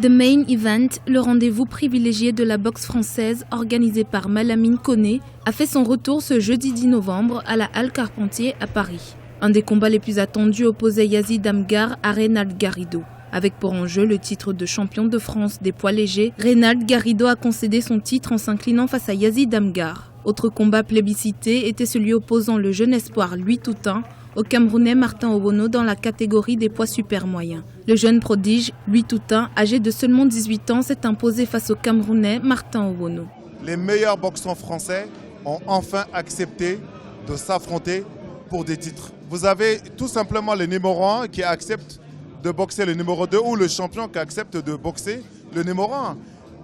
The Main Event, le rendez-vous privilégié de la boxe française organisé par Malamine Koné, a fait son retour ce jeudi 10 novembre à la Halle Carpentier à Paris. Un des combats les plus attendus opposait Yazid Amghar à Reynald Garrido. Avec pour enjeu le titre de champion de France des poids légers, Reynald Garrido a concédé son titre en s'inclinant face à Yazid Amghar. Autre combat plébiscité était celui opposant le jeune espoir Louis Toutain au Camerounais Martin Owono dans la catégorie des poids super moyens. Le jeune prodige Louis Toutain, âgé de seulement 18 ans, s'est imposé face au Camerounais Martin Owono. Les meilleurs boxeurs français ont enfin accepté de s'affronter pour des titres. Vous avez tout simplement le numéro 1 qui accepte de boxer le numéro 2 ou le champion qui accepte de boxer le numéro 1.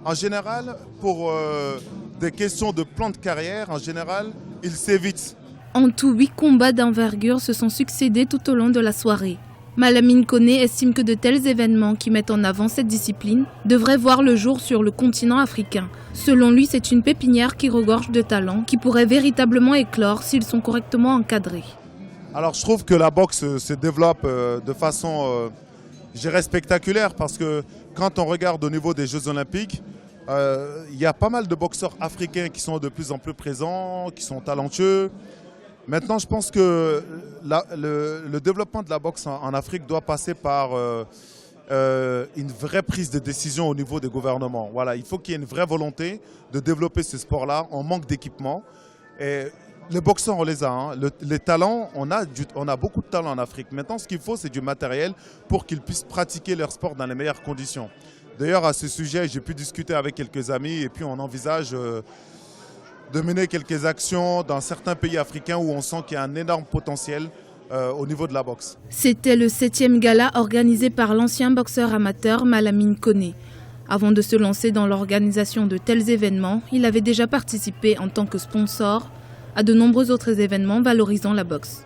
En général, pour des questions de plan de carrière, en général, ils s'évitent. En tout, 8 combats d'envergure se sont succédés tout au long de la soirée. Malamine Koné estime que de tels événements qui mettent en avant cette discipline devraient voir le jour sur le continent africain. Selon lui, c'est une pépinière qui regorge de talents qui pourraient véritablement éclore s'ils sont correctement encadrés. Alors je trouve que la boxe se développe de façon, je dirais, spectaculaire parce que quand on regarde au niveau des Jeux Olympiques, il y a pas mal de boxeurs africains qui sont de plus en plus présents, qui sont talentueux. Maintenant, je pense que le développement de la boxe en Afrique doit passer par une vraie prise de décision au niveau des gouvernements. Voilà, il faut qu'il y ait une vraie volonté de développer ce sport-là. On manque d'équipement. Les boxeurs, on les a. Hein. Les talents, on a beaucoup de talents en Afrique. Maintenant, ce qu'il faut, c'est du matériel pour qu'ils puissent pratiquer leur sport dans les meilleures conditions. D'ailleurs, à ce sujet, j'ai pu discuter avec quelques amis et puis on envisage de mener quelques actions dans certains pays africains où on sent qu'il y a un énorme potentiel au niveau de la boxe. C'était le 7e gala organisé par l'ancien boxeur amateur Malamine Koné. Avant de se lancer dans l'organisation de tels événements, il avait déjà participé en tant que sponsor à de nombreux autres événements valorisant la boxe.